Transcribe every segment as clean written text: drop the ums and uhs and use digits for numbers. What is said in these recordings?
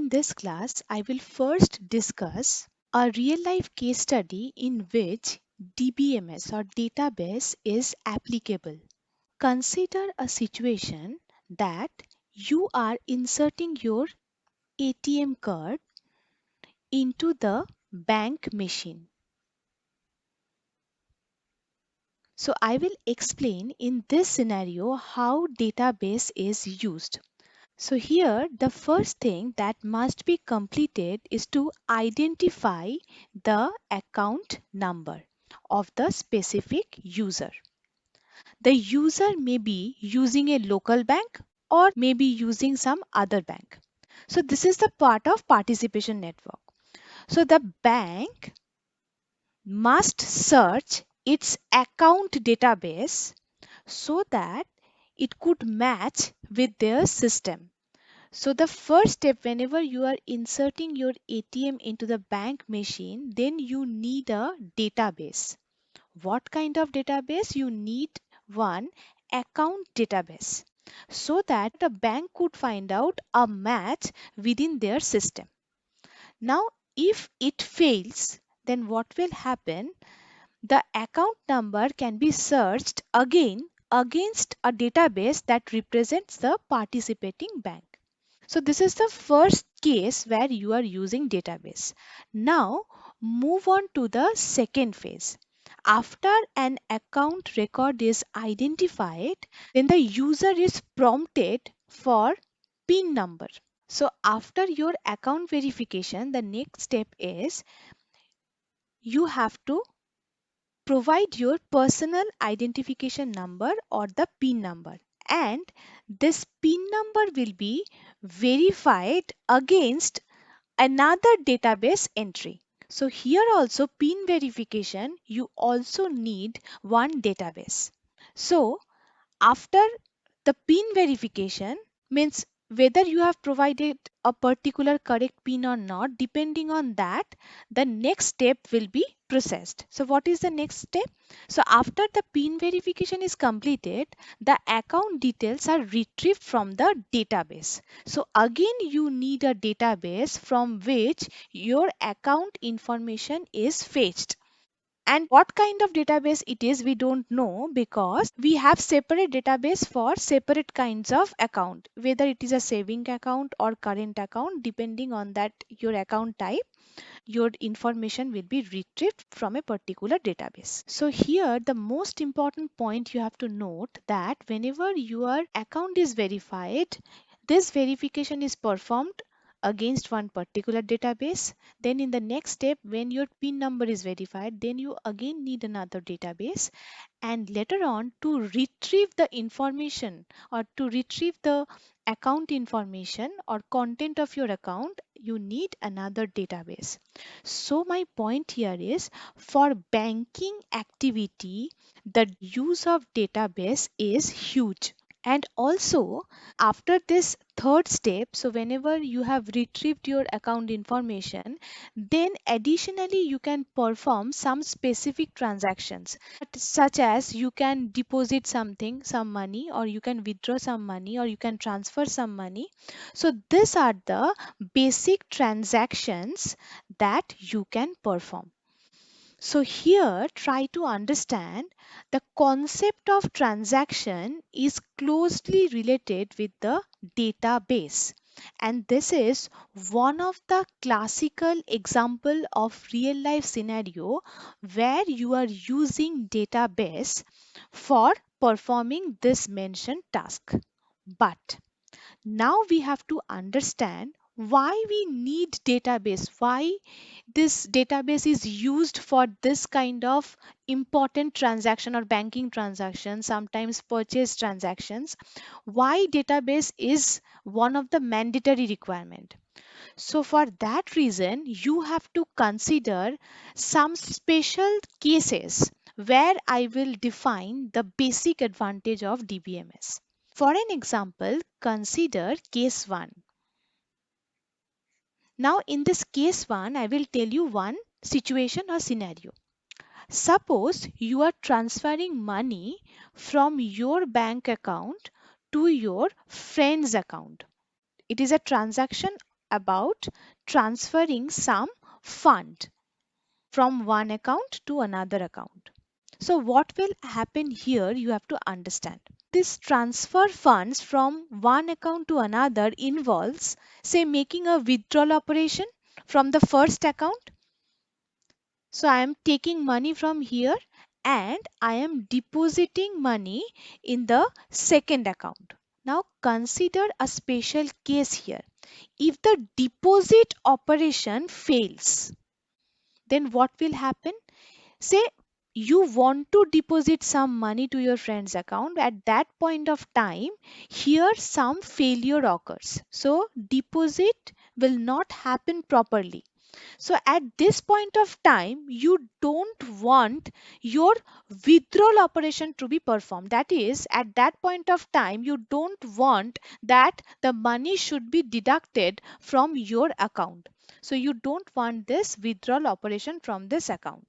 In this class, I will first discuss a real life case study in which DBMS or database is applicable. Consider a situation that you are inserting your ATM card into the bank machine. So I will explain in this scenario how database is used. So here the first thing that must be completed is to identify the account number of the specific user. The user may be using a local bank or may be using some other bank. So this is the part of participation network. So the bank must search its account database so that it could match with their system. So the first step, whenever you are inserting your ATM into the bank machine, then you need a database. What kind of database? You need one account database so that a bank could find out a match within their system. Now, if it fails, then what will happen? The account number can be searched again against a database that represents the participating bank. So this is the first case where you are using database. Now move on to the second phase. After an account record is identified, then the user is prompted for PIN number. So after your account verification, the next step is you have to provide your personal identification number or the PIN number, and this PIN number will be verified against another database entry. So here also PIN verification, you also need one database. So after the PIN verification, means whether you have provided a particular correct PIN or not, depending on that, the next step will be processed. So what is the next step? So after the PIN verification is completed, the account details are retrieved from the database. So again you need a database from which your account information is fetched. And what kind of database it is, we don't know, because we have separate database for separate kinds of account, whether it is a saving account or current account. Depending on that your account type, your information will be retrieved from a particular database. So here the most important point you have to note that whenever your account is verified, this verification is performed against one particular database. Then in the next step, when your PIN number is verified, then you again need another database, and later on to retrieve the information or to retrieve the account information or content of your account, you need another database. So my point here is, for banking activity the use of database is huge. And also after this third step, so whenever you have retrieved your account information, then additionally you can perform some specific transactions, such as you can deposit something, some money, or you can withdraw some money, or you can transfer some money. So these are the basic transactions that you can perform. So here try to understand the concept of transaction is closely related with the database, and this is one of the classical example of real life scenario where you are using database for performing this mentioned task. But now we have to understand why we need database, why this database is used for this kind of important transaction or banking transaction, sometimes purchase transactions, why database is one of the mandatory requirement. So for that reason you have to consider some special cases where I will define the basic advantage of DBMS. For an example, consider case 1. Now in this case 1, I will tell you one situation or scenario. Suppose you are transferring money from your bank account to your friend's account. It is a transaction about transferring some fund from one account to another account. So what will happen here, you have to understand. This transfer funds from one account to another involves, say, making a withdrawal operation from the first account. So I am taking money from here and I am depositing money in the second account. Now consider a special case here. If the deposit operation fails, then what will happen? Say you want to deposit some money to your friend's account. At that point of time, here some failure occurs. So deposit will not happen properly. So at this point of time, you don't want your withdrawal operation to be performed. That is, at that point of time, you don't want that the money should be deducted from your account. So you don't want this withdrawal operation from this account.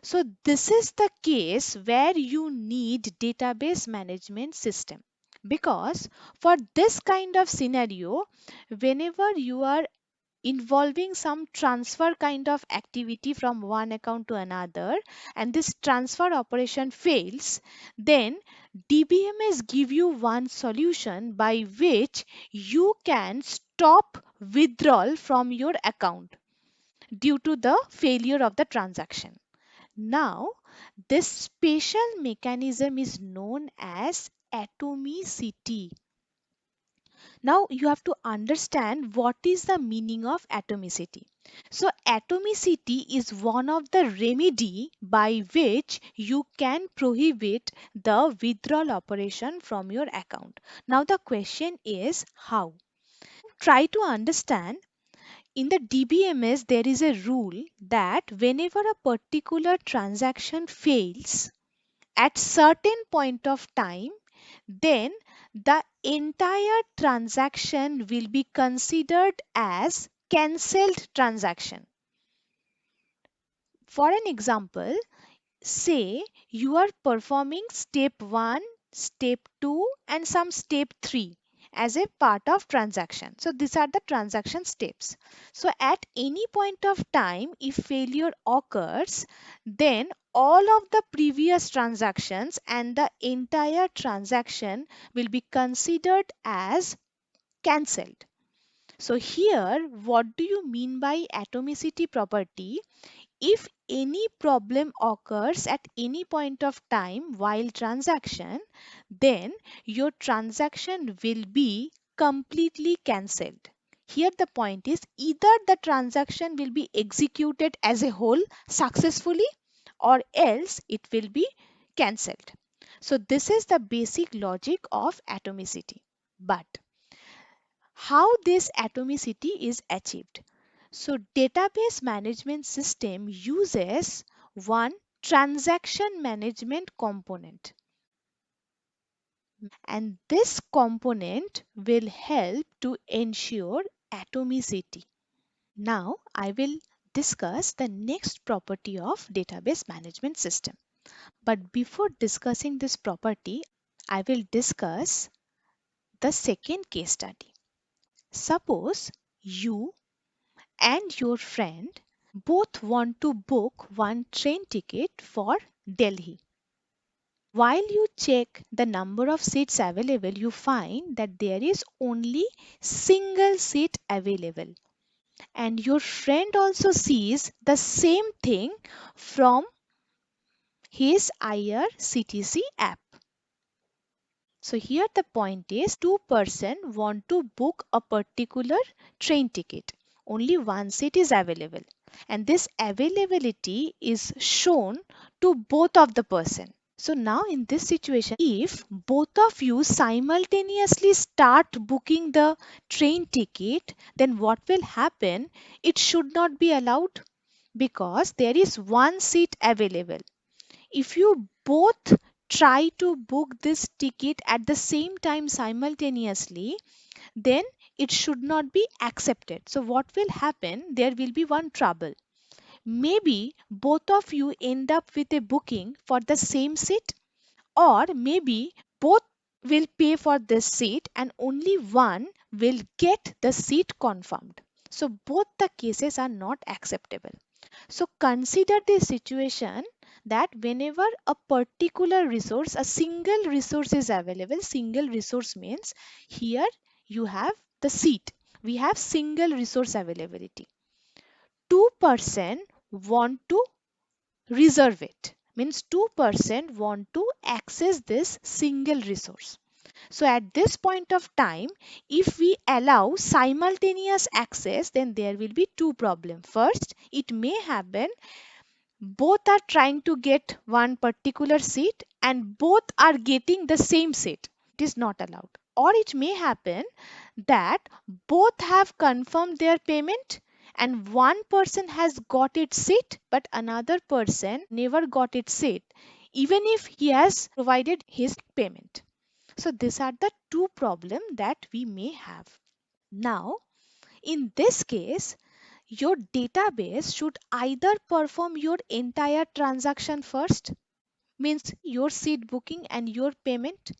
So this is the case where you need database management system. Because for this kind of scenario, whenever you are involving some transfer kind of activity from one account to another and this transfer operation fails, then DBMS give you one solution by which you can stop withdrawal from your account due to the failure of the transaction. Now, this special mechanism is known as atomicity. Now, you have to understand what is the meaning of atomicity. So, atomicity is one of the remedy by which you can prohibit the withdrawal operation from your account. Now, the question is how? Try to understand. In the DBMS, there is a rule that whenever a particular transaction fails at certain point of time, then the entire transaction will be considered as cancelled transaction. For an example, say you are performing step 1, step 2 and some step 3 as a part of transaction. So these are the transaction steps. So at any point of time, if failure occurs, then all of the previous transactions and the entire transaction will be considered as cancelled. So here, what do you mean by atomicity property? If any problem occurs at any point of time while transaction, then your transaction will be completely cancelled. Here the point is either the transaction will be executed as a whole successfully or else it will be cancelled. So this is the basic logic of atomicity. But how this atomicity is achieved? So database management system uses one transaction management component, and this component will help to ensure atomicity. Now I will discuss the next property of database management system. But before discussing this property, I will discuss the second case study. Suppose you and your friend both want to book one train ticket for Delhi. While you check the number of seats available, you find that there is only single seat available. And your friend also sees the same thing from his IRCTC app. So here the point is two-person want to book a particular train ticket. Only one seat is available and this availability is shown to both of the person. So now in this situation, if both of you simultaneously start booking the train ticket, then what will happen? It should not be allowed because there is one seat available. If you both try to book this ticket at the same time simultaneously, then it should not be accepted. So what will happen? There will be one trouble. Maybe both of you end up with a booking for the same seat, or maybe both will pay for this seat and only one will get the seat confirmed. So both the cases are not acceptable. So consider the situation that whenever a particular resource, a single resource is available, single resource means here you have the seat. We have single resource availability. Two-person want to reserve it. Means two-person want to access this single resource. So at this point of time, if we allow simultaneous access, then there will be two problems. First, it may happen both are trying to get one particular seat and both are getting the same seat. It is not allowed. Or it may happen that both have confirmed their payment and one person has got its seat but another person never got its seat even if he has provided his payment. So these are the two problems that we may have. Now, in this case, your database should either perform your entire transaction first, means your seat booking and your payment.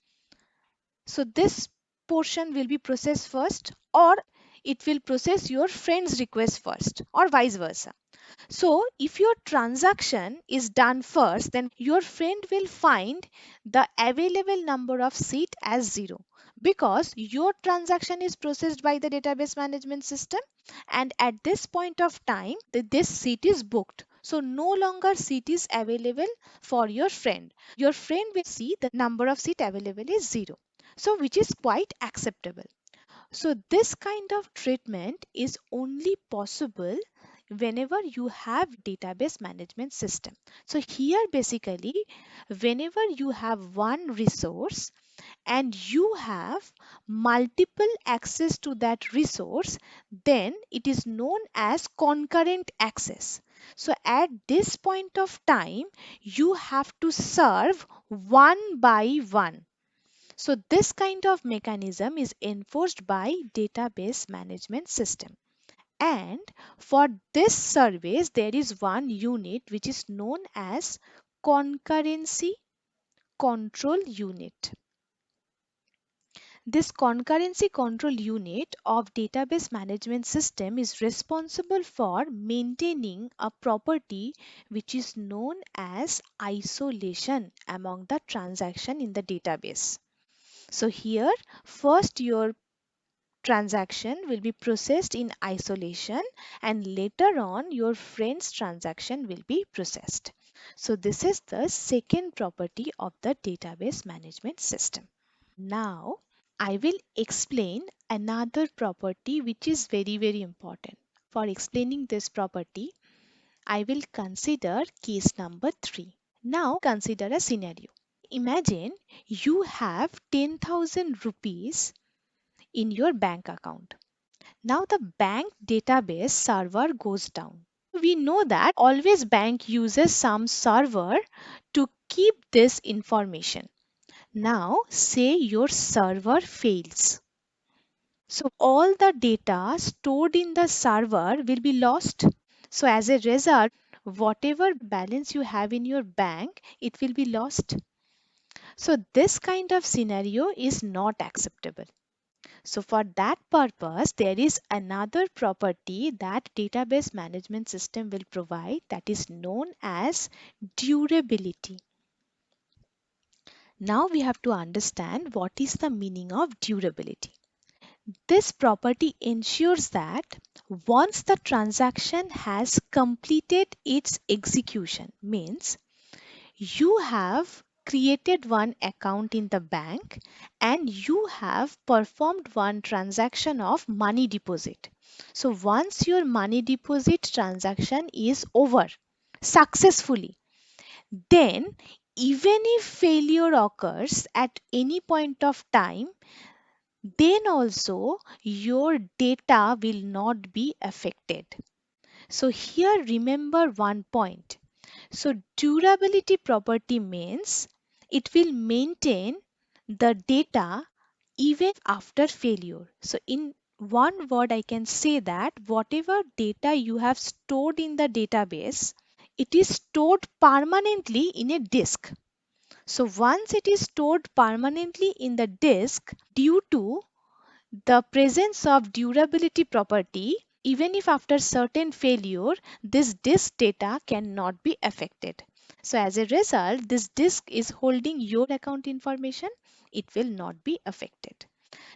So this portion will be processed first, or it will process your friend's request first, or vice versa. So if your transaction is done first, then your friend will find the available number of seat as 0 because your transaction is processed by the database management system and at this point of time this seat is booked. So no longer seat is available for your friend. Your friend will see the number of seat available is 0. So which is quite acceptable. So this kind of treatment is only possible whenever you have database management system. So here basically whenever you have one resource and you have multiple access to that resource, then it is known as concurrent access. So at this point of time you have to serve one by one. So this kind of mechanism is enforced by database management system. And for this service, there is one unit which is known as concurrency control unit. This concurrency control unit of database management system is responsible for maintaining a property which is known as isolation among the transaction in the database. So here first your transaction will be processed in isolation and later on your friend's transaction will be processed. So this is the second property of the database management system. Now I will explain another property which is very important. For explaining this property, I will consider case number 3. Now consider a scenario. Imagine you have 10,000 rupees in your bank account. Now the bank database server goes down. We know that always bank uses some server to keep this information. Now say your server fails. So all the data stored in the server will be lost. So as a result, whatever balance you have in your bank, it will be lost. So this kind of scenario is not acceptable. So for that purpose, there is another property that database management system will provide that is known as durability. Now we have to understand what is the meaning of durability. This property ensures that once the transaction has completed its execution, means you have created one account in the bank and you have performed one transaction of money deposit. So once your money deposit transaction is over successfully, then even if failure occurs at any point of time, then also your data will not be affected. So here remember one point. So durability property means it will maintain the data even after failure. So in one word I can say that whatever data you have stored in the database, it is stored permanently in a disk. So once it is stored permanently in the disk due to the presence of durability property, Even if after certain failure, this disk data cannot be affected. So as a result, this disk is holding your account information. It will not be affected.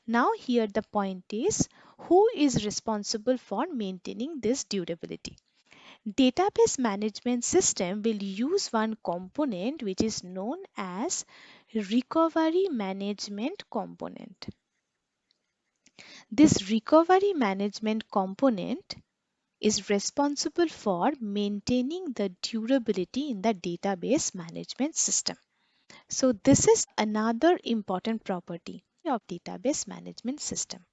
Now here the point is, who is responsible for maintaining this durability? Database management system will use one component which is known as recovery management component. This recovery management component is responsible for maintaining the durability in the database management system. So this is another important property of database management system.